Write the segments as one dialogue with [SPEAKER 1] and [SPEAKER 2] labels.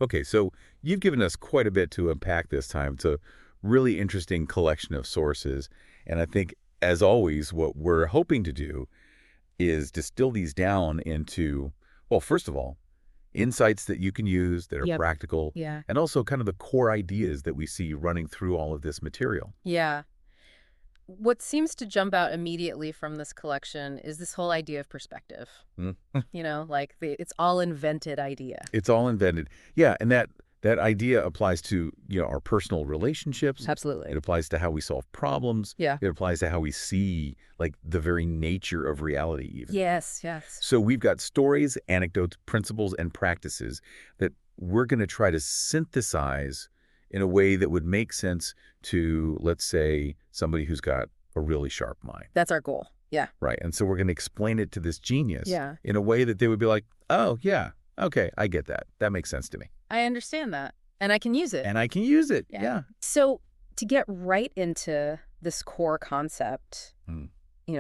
[SPEAKER 1] Okay, so you've given us quite a bit to unpack this time. It's a really interesting collection of sources. And I think, as always, what we're hoping to do is distill these down into, well, first of all, insights that you can use that are
[SPEAKER 2] Yep.
[SPEAKER 1] practical,
[SPEAKER 2] Yeah.
[SPEAKER 1] and also kind of the core ideas that we see running through all of this material.
[SPEAKER 2] Yeah. What seems to jump out immediately from this collection is this whole idea of perspective.
[SPEAKER 1] Mm.
[SPEAKER 2] Like it's all invented idea.
[SPEAKER 1] It's all invented. Yeah, and that idea applies to, our personal relationships. It
[SPEAKER 2] Absolutely.
[SPEAKER 1] applies to how we solve problems.
[SPEAKER 2] Yeah.
[SPEAKER 1] It applies to how we see, like, the very nature of reality even.
[SPEAKER 2] Yes, yes.
[SPEAKER 1] So we've got stories, anecdotes, principles, and practices that we're going to try to synthesize in a way that would make sense to, let's say, somebody who's got a really sharp mind,
[SPEAKER 2] That's our goal. Yeah.
[SPEAKER 1] right? And so we're going to explain it to this genius
[SPEAKER 2] Yeah.
[SPEAKER 1] in a way that they would be like, oh, yeah, okay, I get that. That makes sense to me.
[SPEAKER 2] I understand that. And I can use it.
[SPEAKER 1] And I can use it.
[SPEAKER 2] Yeah.
[SPEAKER 1] Yeah.
[SPEAKER 2] So to get right into this core concept,
[SPEAKER 1] Mm.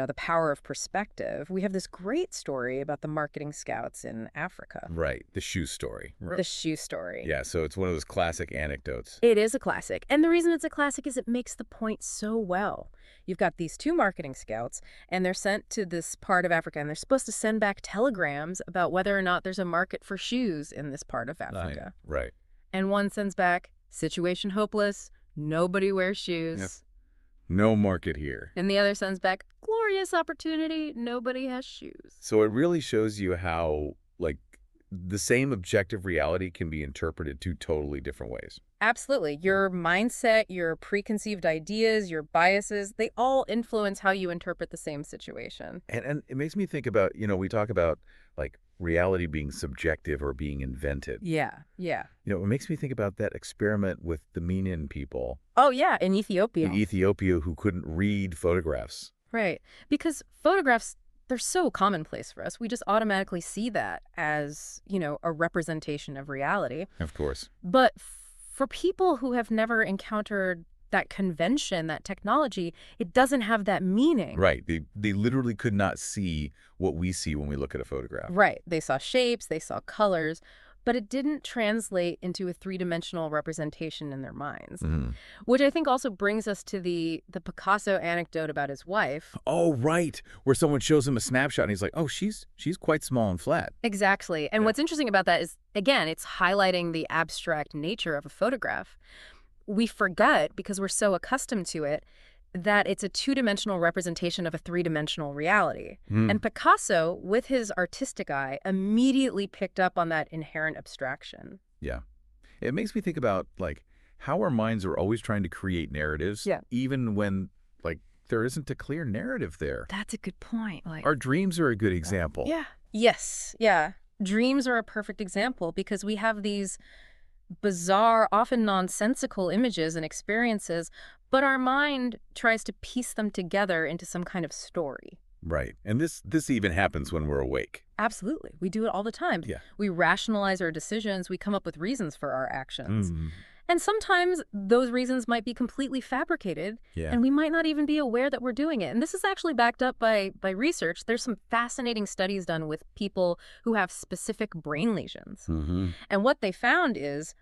[SPEAKER 2] the power of perspective, we have this great story about the marketing scouts in Africa.
[SPEAKER 1] Right. The shoe story. Right.
[SPEAKER 2] The shoe story.
[SPEAKER 1] Yeah. So it's one of those classic anecdotes.
[SPEAKER 2] It is a classic. And the reason it's a classic is it makes the point so well. You've got these two marketing scouts, and they're sent to this part of Africa, and they're supposed to send back telegrams about whether or not there's a market for shoes in this part of Africa.
[SPEAKER 1] Right.
[SPEAKER 2] And one sends back, situation hopeless, nobody wears shoes.
[SPEAKER 1] Yep. No market here.
[SPEAKER 2] And the other sends back, glorious opportunity, nobody has shoes.
[SPEAKER 1] So it really shows you how, like, the same objective reality can be interpreted two totally different ways.
[SPEAKER 2] Absolutely. Your mindset, your preconceived ideas, your biases, they all influence how you interpret the same situation.
[SPEAKER 1] And it makes me think about, we talk about, like, reality being subjective or being invented.
[SPEAKER 2] Yeah, yeah.
[SPEAKER 1] It makes me think about that experiment with the Minin people
[SPEAKER 2] Oh, yeah, in Ethiopia.
[SPEAKER 1] in Ethiopia who couldn't read photographs.
[SPEAKER 2] Right. Because photographs, they're so commonplace for us. We just automatically see that as, a representation of reality.
[SPEAKER 1] Of course.
[SPEAKER 2] But for people who have never encountered that convention, that technology, it doesn't have that meaning.
[SPEAKER 1] Right. They literally could not see what we see when we look at a photograph.
[SPEAKER 2] Right. They saw shapes, they saw colors, but it didn't translate into a three-dimensional representation in their minds,
[SPEAKER 1] Mhm.
[SPEAKER 2] which I think also brings us to the Picasso anecdote about his wife.
[SPEAKER 1] Oh, right. Where someone shows him a snapshot and he's like, oh, she's quite small and flat.
[SPEAKER 2] Exactly. And
[SPEAKER 1] Yeah.
[SPEAKER 2] what's interesting about that is, again, it's highlighting the abstract nature of a photograph. We forget, because we're so accustomed to it, that it's a two-dimensional representation of a three-dimensional reality.
[SPEAKER 1] Mm.
[SPEAKER 2] And Picasso, with his artistic eye, immediately picked up on that inherent abstraction.
[SPEAKER 1] Yeah. It makes me think about, like, how our minds are always trying to create narratives,
[SPEAKER 2] Yeah.
[SPEAKER 1] even when, like, there isn't a clear narrative there.
[SPEAKER 2] That's a good point.
[SPEAKER 1] Our dreams are a good example.
[SPEAKER 2] Yeah. Yes. Yeah. Dreams are a perfect example because we have these bizarre, often nonsensical images and experiences, but our mind tries to piece them together into some kind of story.
[SPEAKER 1] Right. And this even happens when we're awake.
[SPEAKER 2] Absolutely. We do it all the time.
[SPEAKER 1] Yeah.
[SPEAKER 2] We rationalize our decisions. We come up with reasons for our actions.
[SPEAKER 1] Mm.
[SPEAKER 2] And sometimes those reasons might be completely fabricated,
[SPEAKER 1] Yeah.
[SPEAKER 2] and we might not even be aware that we're doing it. And this is actually backed up by research. There's some fascinating studies done with people who have specific brain lesions.
[SPEAKER 1] Mm-hmm.
[SPEAKER 2] And what they found is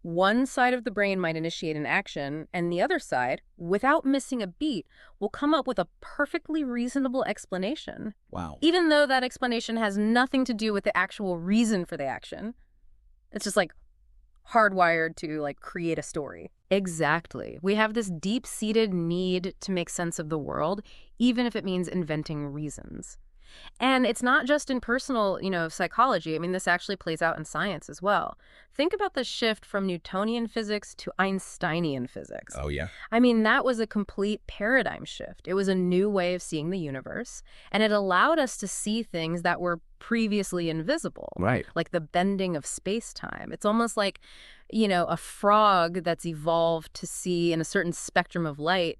[SPEAKER 2] one side of the brain might initiate an action, and the other side, without missing a beat, will come up with a perfectly reasonable explanation,
[SPEAKER 1] Wow.
[SPEAKER 2] even though that explanation has nothing to do with the actual reason for the action. It's just like hardwired to create a story. Exactly. We have this deep-seated need to make sense of the world, even if it means inventing reasons. And it's not just in personal, psychology. I mean, this actually plays out in science as well. Think about the shift from Newtonian physics to Einsteinian physics.
[SPEAKER 1] Oh, yeah.
[SPEAKER 2] I mean, that was a complete paradigm shift. It was a new way of seeing the universe, and it allowed us to see things that were previously invisible,
[SPEAKER 1] Right.
[SPEAKER 2] like the bending of space-time. It's almost like, a frog that's evolved to see in a certain spectrum of light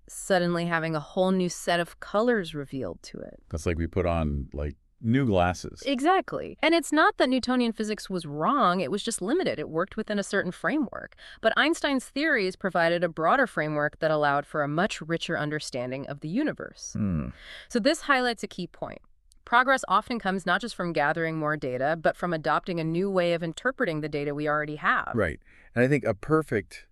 [SPEAKER 2] suddenly having a whole new set of colors revealed to it.
[SPEAKER 1] That's like we put on, like, new glasses.
[SPEAKER 2] Exactly. And it's not that Newtonian physics was wrong, it was just limited. It worked within a certain framework. But Einstein's theories provided a broader framework that allowed for a much richer understanding of the universe.
[SPEAKER 1] Hmm.
[SPEAKER 2] So this highlights a key point. progress often comes not just from gathering more data, but from adopting a new way of interpreting the data we already have.
[SPEAKER 1] Right. And I think a perfect,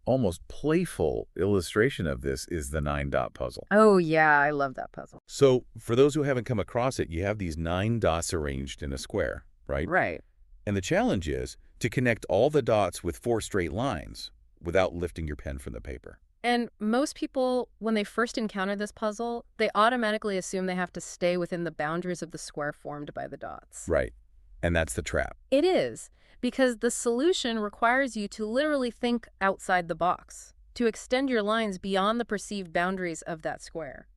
[SPEAKER 1] almost playful illustration of this is the 9-dot puzzle.
[SPEAKER 2] Oh, yeah, I love that puzzle.
[SPEAKER 1] So for those who haven't come across it, you have these 9 dots arranged in a square, right?
[SPEAKER 2] Right.
[SPEAKER 1] And the challenge is to connect all the dots with 4 straight lines without lifting your pen from the paper.
[SPEAKER 2] And most people, when they first encounter this puzzle, they automatically assume they have to stay within the boundaries of the square formed by the dots.
[SPEAKER 1] Right. And that's the trap.
[SPEAKER 2] It is, because the solution requires you to literally think outside the box, to extend your lines beyond the perceived boundaries of that square.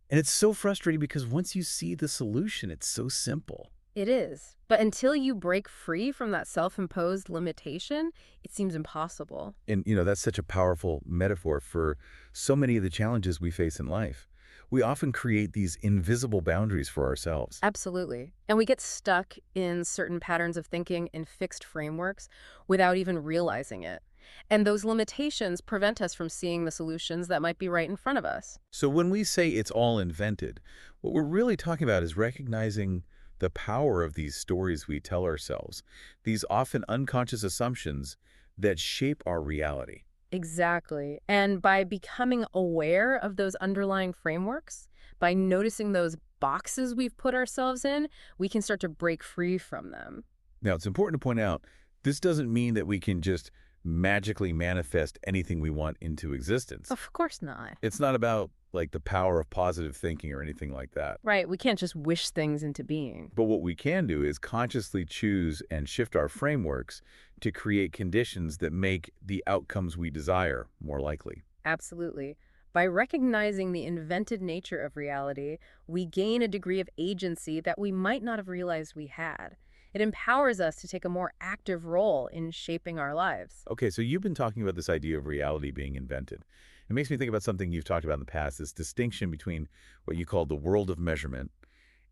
[SPEAKER 1] And it's so frustrating because once you see the solution, it's so simple.
[SPEAKER 2] It is. But until you break free from that self-imposed limitation, it seems impossible.
[SPEAKER 1] And, that's such a powerful metaphor for so many of the challenges we face in life. We often create these invisible boundaries for ourselves.
[SPEAKER 2] Absolutely. And we get stuck in certain patterns of thinking in fixed frameworks without even realizing it. And those limitations prevent us from seeing the solutions that might be right in front of us.
[SPEAKER 1] So when we say it's all invented, what we're really talking about is recognizing the power of these stories we tell ourselves, these often unconscious assumptions that shape our reality.
[SPEAKER 2] Exactly. And by becoming aware of those underlying frameworks, by noticing those boxes we've put ourselves in, we can start to break free from them.
[SPEAKER 1] Now, it's important to point out, this doesn't mean that we can just magically manifest anything we want into existence.
[SPEAKER 2] Of course not.
[SPEAKER 1] It's not about, the power of positive thinking or anything like that.
[SPEAKER 2] Right. We can't just wish things into being.
[SPEAKER 1] But what we can do is consciously choose and shift our frameworks to create conditions that make the outcomes we desire more likely.
[SPEAKER 2] Absolutely. By recognizing the invented nature of reality, we gain a degree of agency that we might not have realized we had. It empowers us to take a more active role in shaping our lives.
[SPEAKER 1] Okay, so you've been talking about this idea of reality being invented. It makes me think about something you've talked about in the past, this distinction between what you call the world of measurement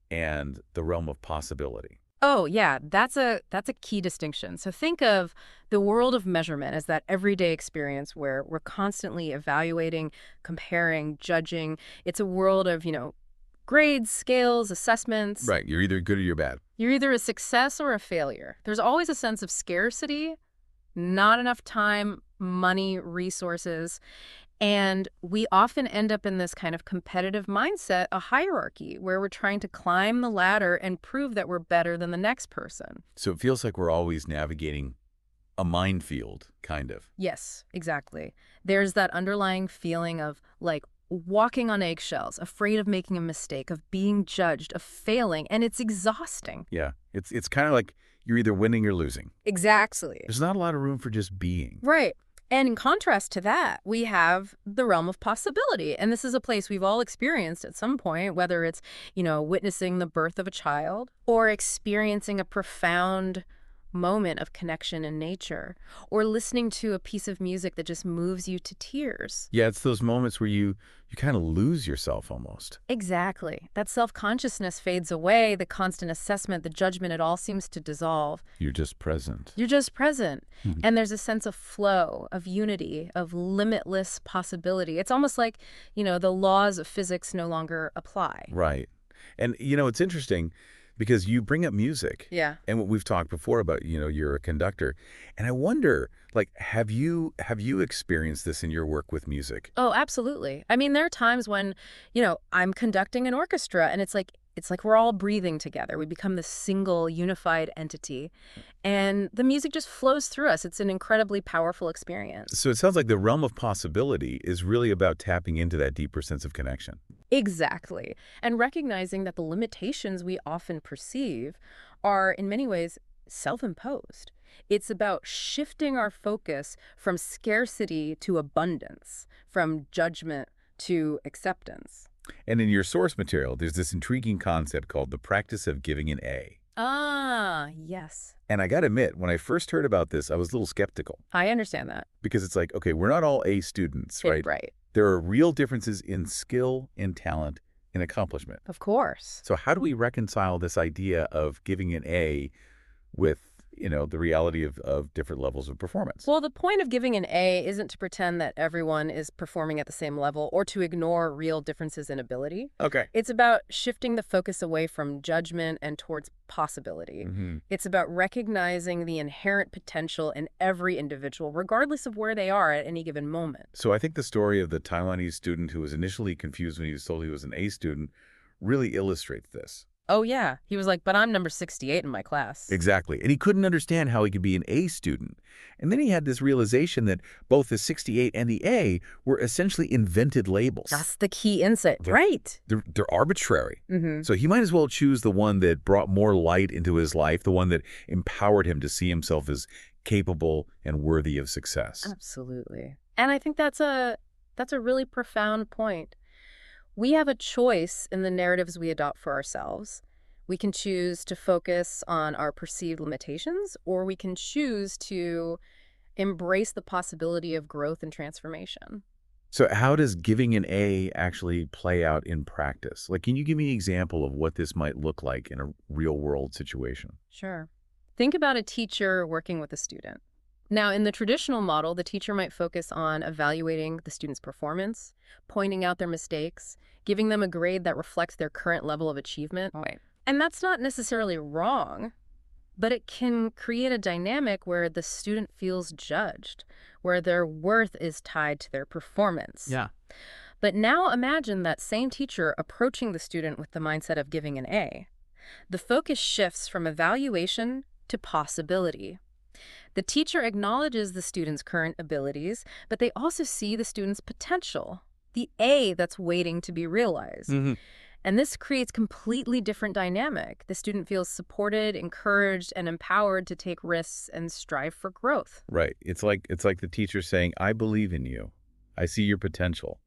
[SPEAKER 1] and the realm of possibility.
[SPEAKER 2] Oh, yeah, that's a key distinction. So think of the world of measurement as that everyday experience where we're constantly evaluating, comparing, judging. It's a world of, grades, scales, assessments.
[SPEAKER 1] Right, you're either good or you're bad.
[SPEAKER 2] You're either a success or a failure. There's always a sense of scarcity, not enough time, money, resources. And we often end up in this kind of competitive mindset, a hierarchy, where we're trying to climb the ladder and prove that we're better than the next person.
[SPEAKER 1] So it feels like we're always navigating a minefield, kind of.
[SPEAKER 2] Yes, exactly. There's that underlying feeling of, walking on eggshells, afraid of making a mistake, of being judged, of failing, and it's exhausting.
[SPEAKER 1] Yeah, it's kind of like you're either winning or losing.
[SPEAKER 2] Exactly.
[SPEAKER 1] There's not a lot of room for just being.
[SPEAKER 2] Right. And in contrast to that, we have the realm of possibility. And this is a place we've all experienced at some point, whether it's, witnessing the birth of a child or experiencing a profound moment of connection in nature or listening to a piece of music that just moves you to tears.
[SPEAKER 1] Yeah, it's those moments where you kind of lose yourself almost.
[SPEAKER 2] Exactly. That self-consciousness fades away, the constant assessment, the judgment, it all seems to dissolve.
[SPEAKER 1] You're just present.
[SPEAKER 2] You're just present. And there's a sense of flow, of unity, of limitless possibility. It's almost like, the laws of physics no longer apply.
[SPEAKER 1] Right. And, it's interesting because you bring up music.
[SPEAKER 2] Yeah.
[SPEAKER 1] And what we've talked before about, you're a conductor. And I wonder, have you experienced this in your work with music?
[SPEAKER 2] Oh, absolutely. I mean, there are times when, I'm conducting an orchestra and it's like we're all breathing together. We become this single unified entity and the music just flows through us. It's an incredibly powerful experience.
[SPEAKER 1] So it sounds like the realm of possibility is really about tapping into that deeper sense of connection.
[SPEAKER 2] Exactly. And recognizing that the limitations we often perceive are in many ways self-imposed. It's about shifting our focus from scarcity to abundance, from judgment to acceptance.
[SPEAKER 1] And in your source material, there's this intriguing concept called the practice of giving an A.
[SPEAKER 2] Ah, yes.
[SPEAKER 1] And I got to admit, when I first heard about this, I was a little skeptical.
[SPEAKER 2] I understand that.
[SPEAKER 1] Because it's like, okay, we're not all A students, right?
[SPEAKER 2] Right.
[SPEAKER 1] There are real differences in skill, in talent, in accomplishment.
[SPEAKER 2] Of course.
[SPEAKER 1] So how do we reconcile this idea of giving an A with the reality of different levels of performance.
[SPEAKER 2] Well, the point of giving an A isn't to pretend that everyone is performing at the same level or to ignore real differences in ability.
[SPEAKER 1] Okay.
[SPEAKER 2] It's about shifting the focus away from judgment and towards possibility. It's about recognizing the inherent potential in every individual, regardless of where they are at any given moment.
[SPEAKER 1] So I think the story of the Taiwanese student who was initially confused when he was told he was an A student really illustrates this.
[SPEAKER 2] Oh, yeah. He was like, but I'm number 68 in my class.
[SPEAKER 1] Exactly. And he couldn't understand how he could be an A student. And then he had this realization that both the 68 and the A were essentially invented labels.
[SPEAKER 2] That's the key insight. Right.
[SPEAKER 1] They're arbitrary. So he might as well choose the one that brought more light into his life, the one that empowered him to see himself as capable and worthy of success.
[SPEAKER 2] Absolutely. And I think that's a really profound point. We have a choice in the narratives we adopt for ourselves. We can choose to focus on our perceived limitations, or we can choose to embrace the possibility of growth and transformation.
[SPEAKER 1] So how does giving an A actually play out in practice? Like, can you give me an example of what this might look like in a real-world situation?
[SPEAKER 2] Sure. Think about a teacher working with a student. Now, in the traditional model, the teacher might focus on evaluating the student's performance, pointing out their mistakes, giving them a grade that reflects their current level of achievement.
[SPEAKER 3] Right.
[SPEAKER 2] And that's not necessarily wrong, but it can create a dynamic where the student feels judged, where their worth is tied to their performance.
[SPEAKER 3] Yeah.
[SPEAKER 2] But now imagine that same teacher approaching the student with the mindset of giving an A. The focus shifts from evaluation to possibility. The teacher acknowledges the student's current abilities, but they also see the student's potential, the A that's waiting to be realized. And this creates completely different dynamic. The student feels supported, encouraged, and empowered to take risks and strive for growth.
[SPEAKER 1] Right. It's like the teacher saying, I believe in you. I see your potential,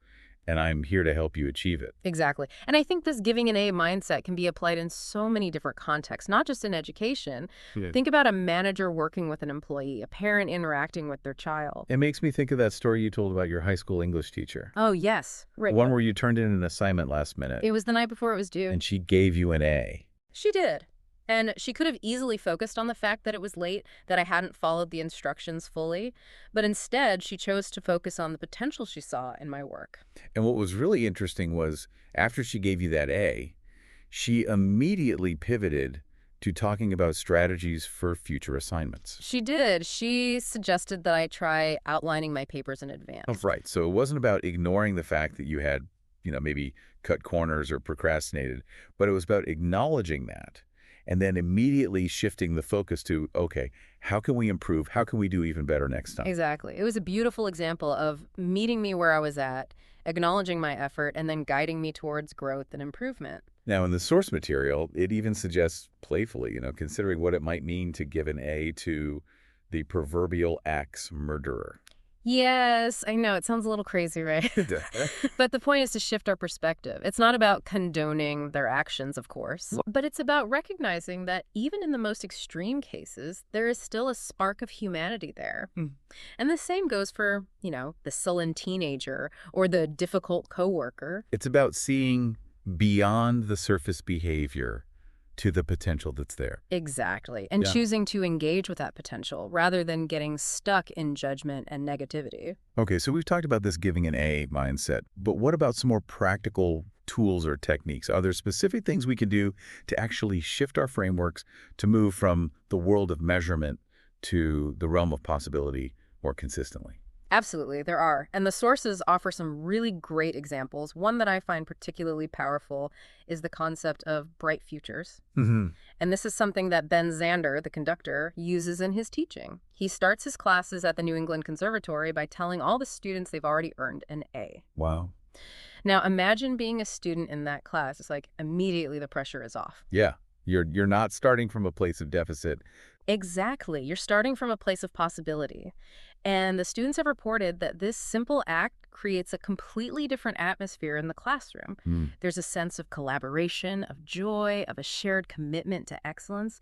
[SPEAKER 1] and I'm here to help you achieve it.
[SPEAKER 2] Exactly. And I think this giving an A mindset can be applied in so many different contexts, not just in education.
[SPEAKER 1] Yeah.
[SPEAKER 2] Think about a manager working with an employee, a parent interacting with their child.
[SPEAKER 1] It makes me think of that story you told about your high school English teacher.
[SPEAKER 2] Oh, yes. Right.
[SPEAKER 1] One where you turned in an assignment last minute,
[SPEAKER 2] It was the night before it was due.
[SPEAKER 1] and she gave you an A.
[SPEAKER 2] She did. And she could have easily focused on the fact that it was late, that I hadn't followed the instructions fully. But instead, she chose to focus on the potential she saw in my work.
[SPEAKER 1] And what was really interesting was after she gave you that A, she immediately pivoted to talking about strategies for future assignments.
[SPEAKER 2] She did. She suggested that I try outlining my papers in advance.
[SPEAKER 1] Oh, right. So it wasn't about ignoring the fact that you had, maybe cut corners or procrastinated, but it was about acknowledging that and then immediately shifting the focus to, okay, how can we improve? How can we do even better next time?
[SPEAKER 2] Exactly. It was a beautiful example of meeting me where I was at, acknowledging my effort, and then guiding me towards growth and improvement.
[SPEAKER 1] Now, in the source material, it even suggests playfully, considering what it might mean to give an A to the proverbial axe murderer.
[SPEAKER 2] Yes, I know. It sounds a little crazy, right? But the point is to shift our perspective. It's not about condoning their actions, of course, but it's about recognizing that even in the most extreme cases, there is still a spark of humanity there. And the same goes for, the sullen teenager or the difficult coworker.
[SPEAKER 1] It's about seeing beyond the surface behavior to the potential that's there.
[SPEAKER 2] Exactly. And choosing to engage with that potential rather than getting stuck in judgment and negativity.
[SPEAKER 1] Okay, so we've talked about this giving an A mindset, but what about some more practical tools or techniques? Are there specific things we can do to actually shift our frameworks to move from the world of measurement to the realm of possibility more consistently?
[SPEAKER 2] Absolutely, there are. And the sources offer some really great examples. One that I find particularly powerful is the concept of bright futures. And this is something that Ben Zander, the conductor, uses in his teaching. He starts his classes at the New England Conservatory by telling all the students they've already earned an A.
[SPEAKER 1] Wow.
[SPEAKER 2] Now, imagine being a student in that class. It's like immediately the pressure is off.
[SPEAKER 1] Yeah, you're not starting from a place of deficit.
[SPEAKER 2] Exactly. You're starting from a place of possibility. And the students have reported that this simple act creates a completely different atmosphere in the classroom. There's a sense of collaboration, of joy, of a shared commitment to excellence.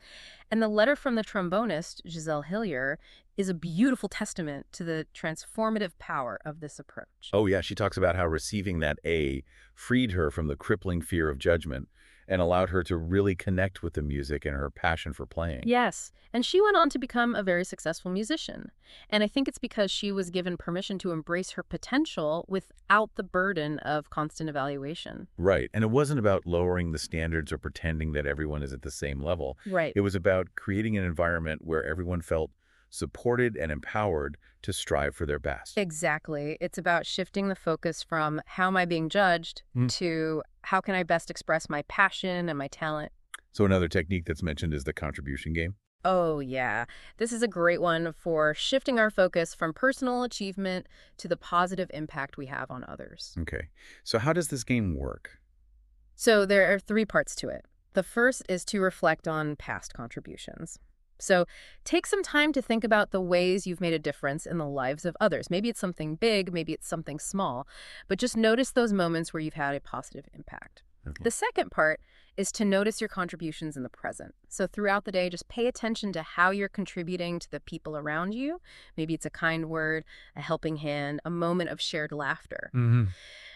[SPEAKER 2] And the letter from the trombonist, Giselle Hillier, is a beautiful testament to the transformative power of this approach.
[SPEAKER 1] Oh, yeah, she talks about how receiving that A freed her from the crippling fear of judgment and allowed her to really connect with the music and her passion for playing.
[SPEAKER 2] Yes, and she went on to become a very successful musician. And I think it's because she was given permission to embrace her potential without the burden of constant evaluation.
[SPEAKER 1] Right. And it wasn't about lowering the standards or pretending that everyone is at the same level.
[SPEAKER 2] Right.
[SPEAKER 1] It was about creating an environment where everyone felt supported and empowered to strive for their best.
[SPEAKER 2] Exactly. It's about shifting the focus from how am I being judged
[SPEAKER 1] Mm.
[SPEAKER 2] to how can I best express my passion and my talent.
[SPEAKER 1] So another technique that's mentioned is the contribution game.
[SPEAKER 2] Oh, yeah. This is a great one for shifting our focus from personal achievement to the positive impact we have on others.
[SPEAKER 1] Okay. So how does this game work?
[SPEAKER 2] So there are three parts to it. The first is to reflect on past contributions. So take some time to think about the ways you've made a difference in the lives of others. Maybe it's something big, maybe it's something small, but just notice those moments where you've had a positive impact.
[SPEAKER 1] Okay.
[SPEAKER 2] The second part is to notice your contributions in the present. So throughout the day, just pay attention to how you're contributing to the people around you. Maybe it's a kind word, a helping hand, a moment of shared laughter.
[SPEAKER 1] Mm-hmm.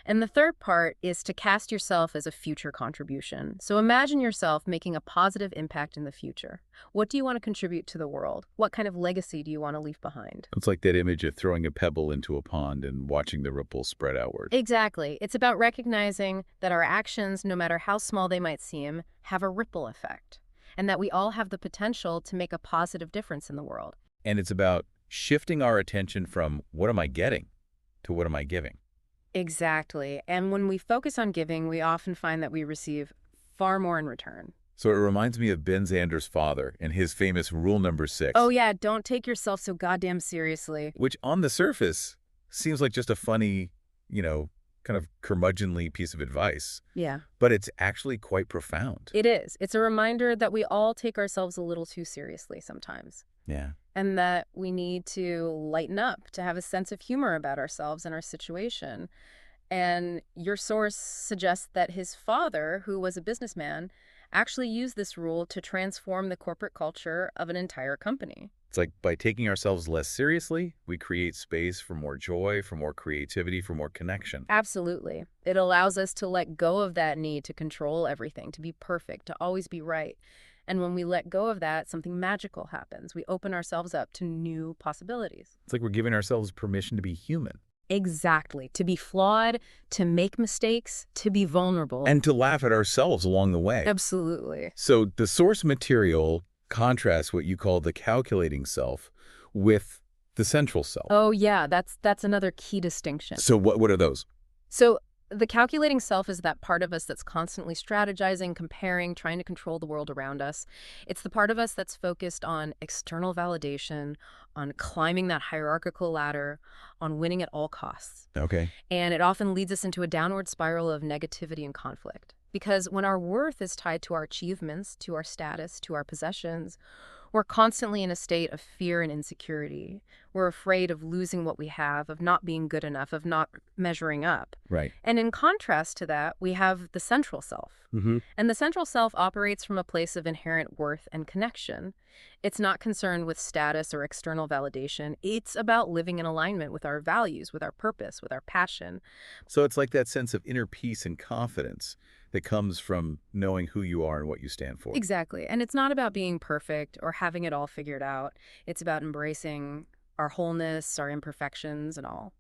[SPEAKER 2] And the third part is to cast yourself as a future contribution. So imagine yourself making a positive impact in the future. What do you want to contribute to the world? What kind of legacy do you want to leave behind?
[SPEAKER 1] It's like that image of throwing a pebble into a pond and watching the ripples spread outward.
[SPEAKER 2] Exactly. It's about recognizing that our actions, no matter how small they might seem, have a ripple effect, and that we all have the potential to make a positive difference in the world.
[SPEAKER 1] And it's about shifting our attention from what am I getting to what am I giving.
[SPEAKER 2] Exactly. And when we focus on giving, we often find that we receive far more in return.
[SPEAKER 1] So it reminds me of Ben Zander's father and his famous rule number 6.
[SPEAKER 2] Oh, yeah, don't take yourself so goddamn seriously.
[SPEAKER 1] Which on the surface seems like just a funny, kind of curmudgeonly piece of advice,
[SPEAKER 2] Yeah,
[SPEAKER 1] but it's actually quite profound.
[SPEAKER 2] it is. It's a reminder that we all take ourselves a little too seriously sometimes,
[SPEAKER 1] Yeah.
[SPEAKER 2] and that we need to lighten up, to have a sense of humor about ourselves and our situation. And your source suggests that his father, who was a businessman, actually used this rule to transform the corporate culture of an entire company.
[SPEAKER 1] It's like by taking ourselves less seriously, we create space for more joy, for more creativity, for more connection.
[SPEAKER 2] Absolutely. It allows us to let go of that need to control everything, to be perfect, to always be right. And when we let go of that, something magical happens. We open ourselves up to new possibilities.
[SPEAKER 1] It's like we're giving ourselves permission to be human.
[SPEAKER 2] Exactly. To be flawed, to make mistakes, to be vulnerable.
[SPEAKER 1] And to laugh at ourselves along the way.
[SPEAKER 2] Absolutely.
[SPEAKER 1] So the source material contrasts what you call the calculating self with the central self.
[SPEAKER 2] Oh, yeah, that's another key distinction.
[SPEAKER 1] So what are those?
[SPEAKER 2] So the calculating self is that part of us that's constantly strategizing, comparing, trying to control the world around us. It's the part of us that's focused on external validation, on climbing that hierarchical ladder, on winning at all costs.
[SPEAKER 1] Okay.
[SPEAKER 2] And it often leads us into a downward spiral of negativity and conflict. Because when our worth is tied to our achievements, to our status, to our possessions, we're constantly in a state of fear and insecurity. We're afraid of losing what we have, of not being good enough, of not measuring up.
[SPEAKER 1] Right.
[SPEAKER 2] And in contrast to that, we have the central self.
[SPEAKER 1] Mm-hmm.
[SPEAKER 2] And the central self operates from a place of inherent worth and connection. It's not concerned with status or external validation. It's about living in alignment with our values, with our purpose, with our passion.
[SPEAKER 1] So it's like that sense of inner peace and confidence that comes from knowing who you are and what you stand for.
[SPEAKER 2] Exactly. And it's not about being perfect or having it all figured out. It's about embracing our wholeness, our imperfections, and all.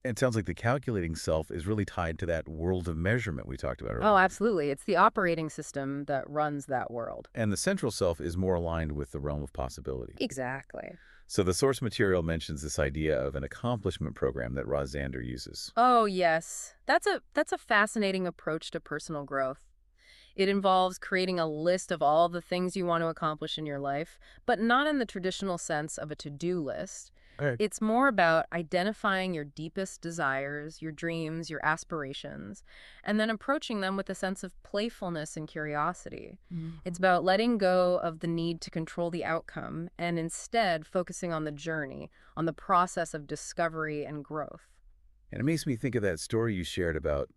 [SPEAKER 1] It sounds like the calculating self is really tied to that world of measurement we talked about earlier.
[SPEAKER 2] Oh, absolutely. It's the operating system that runs that world.
[SPEAKER 1] And the central self is more aligned with the realm of possibility.
[SPEAKER 2] Exactly.
[SPEAKER 1] So the source material mentions this idea of an accomplishment program that Ross Zander uses.
[SPEAKER 2] Oh, yes. That's a fascinating approach to personal growth. It involves creating a list of all the things you want to accomplish in your life, but not in the traditional sense of a to-do list.
[SPEAKER 1] Okay.
[SPEAKER 2] It's more about identifying your deepest desires, your dreams, your aspirations, and then approaching them with a sense of playfulness and curiosity. It's about letting go of the need to control the outcome and instead focusing on the journey, on the process of discovery and growth.
[SPEAKER 1] And it makes me think of that story you shared about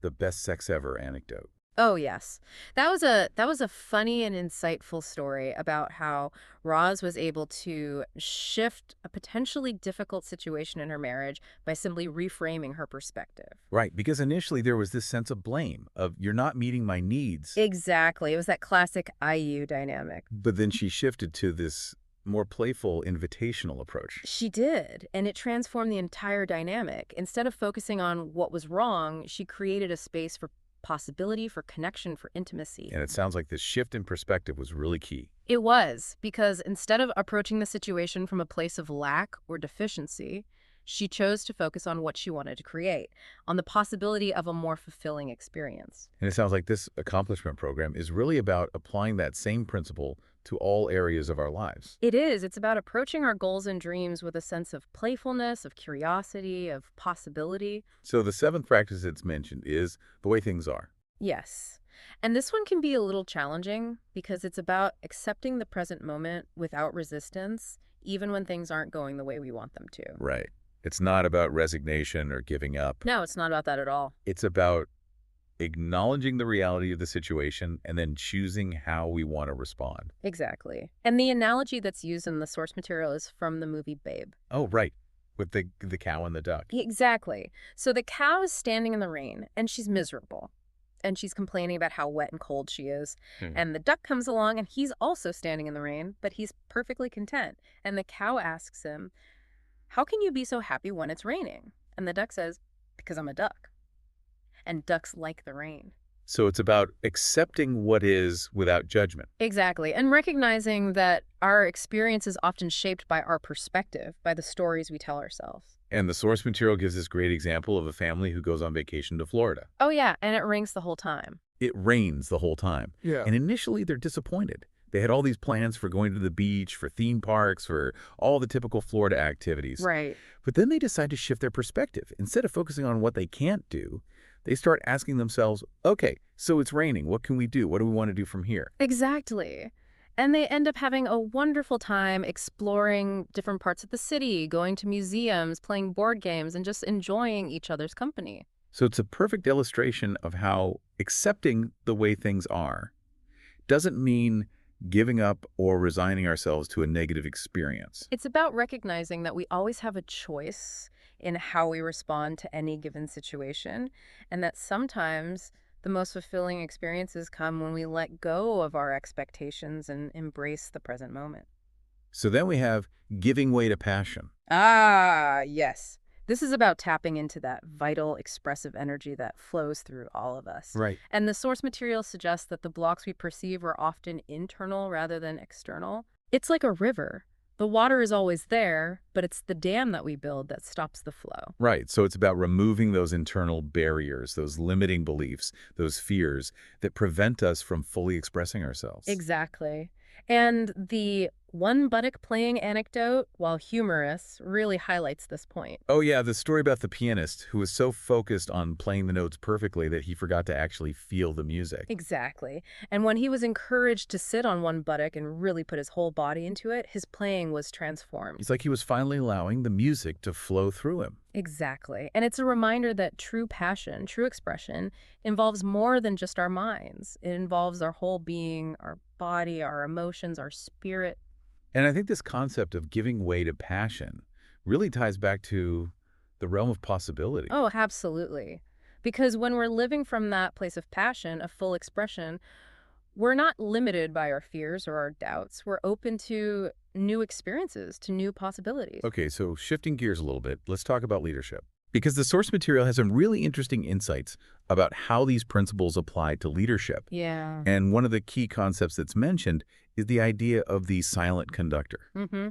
[SPEAKER 1] the best sex ever anecdote.
[SPEAKER 2] Oh, yes. That was a funny and insightful story about how Roz was able to shift a potentially difficult situation in her marriage by simply reframing her perspective.
[SPEAKER 1] Right, because initially there was this sense of blame, of you're not meeting my needs,
[SPEAKER 2] Exactly. It was that classic IU dynamic.
[SPEAKER 1] but then she shifted to this more playful, invitational approach.
[SPEAKER 2] She did, and it transformed the entire dynamic. Instead of focusing on what was wrong, she created a space for possibility, for connection, for intimacy.
[SPEAKER 1] And it sounds like this shift in perspective was really key.
[SPEAKER 2] It was, because instead of approaching the situation from a place of lack or deficiency, she chose to focus on what she wanted to create, on the possibility of a more fulfilling experience.
[SPEAKER 1] And it sounds like this accomplishment program is really about applying that same principle to all areas of our lives.
[SPEAKER 2] It is. It's about approaching our goals and dreams with a sense of playfulness, of curiosity, of possibility.
[SPEAKER 1] So the seventh practice it's mentioned is the way things are.
[SPEAKER 2] Yes. And this one can be a little challenging because it's about accepting the present moment without resistance, even when things aren't going the way we want them to.
[SPEAKER 1] Right. It's not about resignation or giving up.
[SPEAKER 2] No, it's not about that at all.
[SPEAKER 1] It's about acknowledging the reality of the situation and then choosing how we want to respond.
[SPEAKER 2] Exactly. And the analogy that's used in the source material is from the movie Babe.
[SPEAKER 1] Oh, right. With the cow and the duck.
[SPEAKER 2] Exactly. So the cow is standing in the rain, and she's miserable. And she's complaining about how wet and cold she is. And the duck comes along, and he's also standing in the rain, but he's perfectly content. And the cow asks him, "How can you be so happy when it's raining?" And the duck says, "Because I'm a duck. And ducks like the rain."
[SPEAKER 1] So it's about accepting what is without judgment.
[SPEAKER 2] Exactly. And recognizing that our experience is often shaped by our perspective, by the stories we tell ourselves.
[SPEAKER 1] And the source material gives this great example of a family who goes on vacation to Florida.
[SPEAKER 2] Oh, yeah. And it rains the whole time.
[SPEAKER 1] It rains the whole time.
[SPEAKER 3] Yeah.
[SPEAKER 1] And initially they're disappointed. They had all these plans for going to the beach, for theme parks, for all the typical Florida activities.
[SPEAKER 2] Right.
[SPEAKER 1] But then they decide to shift their perspective. Instead of focusing on what they can't do, they start asking themselves, okay, so it's raining. What can we do? What do we want to do from here?
[SPEAKER 2] Exactly. And they end up having a wonderful time exploring different parts of the city, going to museums, playing board games, and just enjoying each other's company.
[SPEAKER 1] So it's a perfect illustration of how accepting the way things are doesn't mean giving up or resigning ourselves to a negative experience.
[SPEAKER 2] It's about recognizing that we always have a choice in how we respond to any given situation, and that sometimes the most fulfilling experiences come when we let go of our expectations and embrace the present moment.
[SPEAKER 1] So then we have giving way to passion.
[SPEAKER 2] Ah, yes. This is about tapping into that vital, expressive energy that flows through all of us.
[SPEAKER 1] Right.
[SPEAKER 2] And the source material suggests that the blocks we perceive are often internal rather than external. It's like a river. The water is always there, but it's the dam that we build that stops the flow.
[SPEAKER 1] Right. So it's about removing those internal barriers, those limiting beliefs, those fears that prevent us from fully expressing ourselves.
[SPEAKER 2] Exactly. And the one buttock playing anecdote, while humorous, really highlights this point.
[SPEAKER 1] Oh, yeah, the story about the pianist who was so focused on playing the notes perfectly that he forgot to actually feel the music.
[SPEAKER 2] Exactly. And when he was encouraged to sit on one buttock and really put his whole body into it, his playing was transformed.
[SPEAKER 1] It's like he was finally allowing the music to flow through him.
[SPEAKER 2] Exactly. And it's a reminder that true passion, true expression, involves more than just our minds. It involves our whole being, our body, our emotions, our spirit.
[SPEAKER 1] And I think this concept of giving way to passion really ties back to the realm of possibility.
[SPEAKER 2] Oh, absolutely. Because when we're living from that place of passion, of full expression, we're not limited by our fears or our doubts. We're open to new experiences, to new possibilities.
[SPEAKER 1] Okay, so shifting gears a little bit, let's talk about leadership. Because the source material has some really interesting insights about how these principles apply to leadership.
[SPEAKER 2] Yeah.
[SPEAKER 1] And one of the key concepts that's mentioned is the idea of the silent conductor.
[SPEAKER 2] Mm-hmm.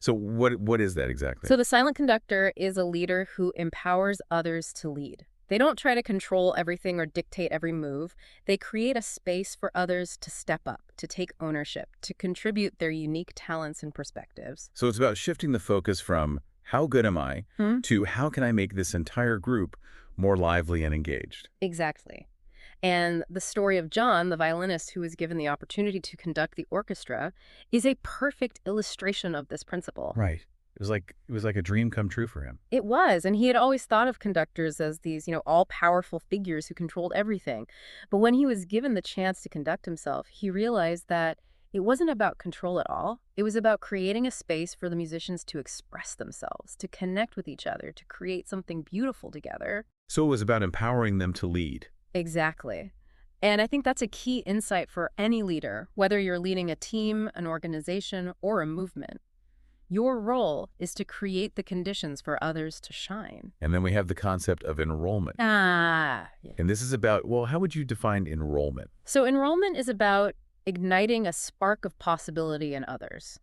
[SPEAKER 1] So what is that exactly?
[SPEAKER 2] So the silent conductor is a leader who empowers others to lead. They don't try to control everything or dictate every move. They create a space for others to step up, to take ownership, to contribute their unique talents and perspectives.
[SPEAKER 1] So it's about shifting the focus from how good am I to how can I make this entire group more lively and engaged.
[SPEAKER 2] Exactly. And the story of John, the violinist who was given the opportunity to conduct the orchestra, is a perfect illustration of this principle.
[SPEAKER 1] Right. It was like a dream come true for him.
[SPEAKER 2] It was, and he had always thought of conductors as these, all-powerful figures who controlled everything. But when he was given the chance to conduct himself, he realized that it wasn't about control at all. It was about creating a space for the musicians to express themselves, to connect with each other, to create something beautiful together.
[SPEAKER 1] So it was about empowering them to lead.
[SPEAKER 2] Exactly. And I think that's a key insight for any leader, whether you're leading a team, an organization, or a movement. Your role is to create the conditions for others to shine.
[SPEAKER 1] And then we have the concept of enrollment.
[SPEAKER 2] Yeah.
[SPEAKER 1] And this is about, well, how would you define enrollment?
[SPEAKER 2] So enrollment is about igniting a spark of possibility in others.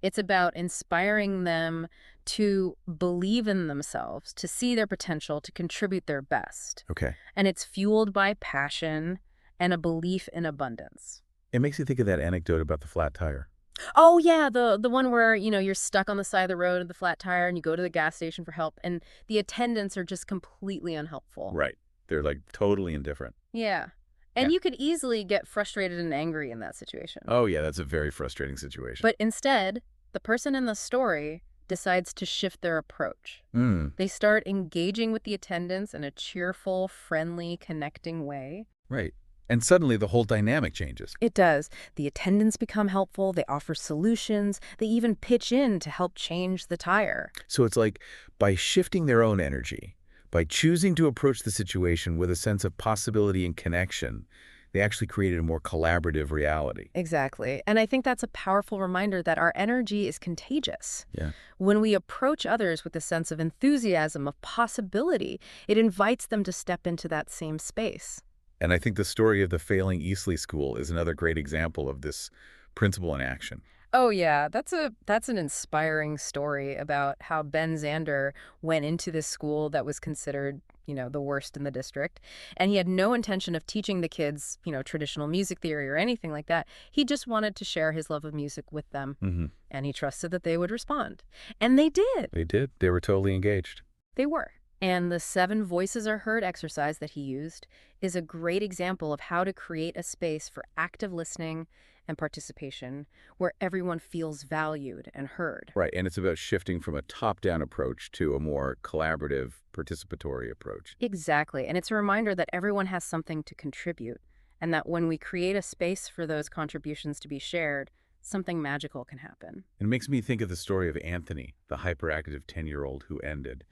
[SPEAKER 2] It's about inspiring them to believe in themselves, to see their potential, to contribute their best.
[SPEAKER 1] Okay.
[SPEAKER 2] And it's fueled by passion and a belief in abundance.
[SPEAKER 1] It makes you think of that anecdote about the flat tire.
[SPEAKER 2] Oh yeah, the one where, you're stuck on the side of the road with the flat tire and you go to the gas station for help and the attendants are just completely unhelpful.
[SPEAKER 1] Right. They're like totally indifferent.
[SPEAKER 2] Yeah. And
[SPEAKER 1] Yeah.
[SPEAKER 2] you could easily get frustrated and angry in that situation.
[SPEAKER 1] Oh, yeah, that's a very frustrating situation.
[SPEAKER 2] But instead, the person in the story decides to shift their approach. They start engaging with the attendants in a cheerful, friendly, connecting way.
[SPEAKER 1] Right. And suddenly the whole dynamic changes.
[SPEAKER 2] It does. The attendants become helpful, they offer solutions, they even pitch in to help change the tire.
[SPEAKER 1] So it's like by shifting their own energy, by choosing to approach the situation with a sense of possibility and connection, they actually created a more collaborative reality.
[SPEAKER 2] Exactly. And I think that's a powerful reminder that our energy is contagious.
[SPEAKER 1] Yeah.
[SPEAKER 2] When we approach others with a sense of enthusiasm, of possibility, it invites them to step into that same space.
[SPEAKER 1] And I think the story of the failing Eastleigh School is another great example of this principle in action.
[SPEAKER 2] Oh yeah, that's an inspiring story about how Ben Zander went into this school that was considered, the worst in the district, and he had no intention of teaching the kids, traditional music theory or anything like that. He just wanted to share his love of music with them, and he trusted that they would respond. And they did.
[SPEAKER 1] They did. They were totally engaged.
[SPEAKER 2] They were. And the 7 voices are heard exercise that he used is a great example of how to create a space for active listening and participation where everyone feels valued and heard.
[SPEAKER 1] Right. And it's about shifting from a top-down approach to a more collaborative, participatory approach.
[SPEAKER 2] Exactly. And it's a reminder that everyone has something to contribute, and that when we create a space for those contributions to be shared, something magical can happen.
[SPEAKER 1] It makes me think of the story of Anthony, the hyperactive 10-year-old who ended.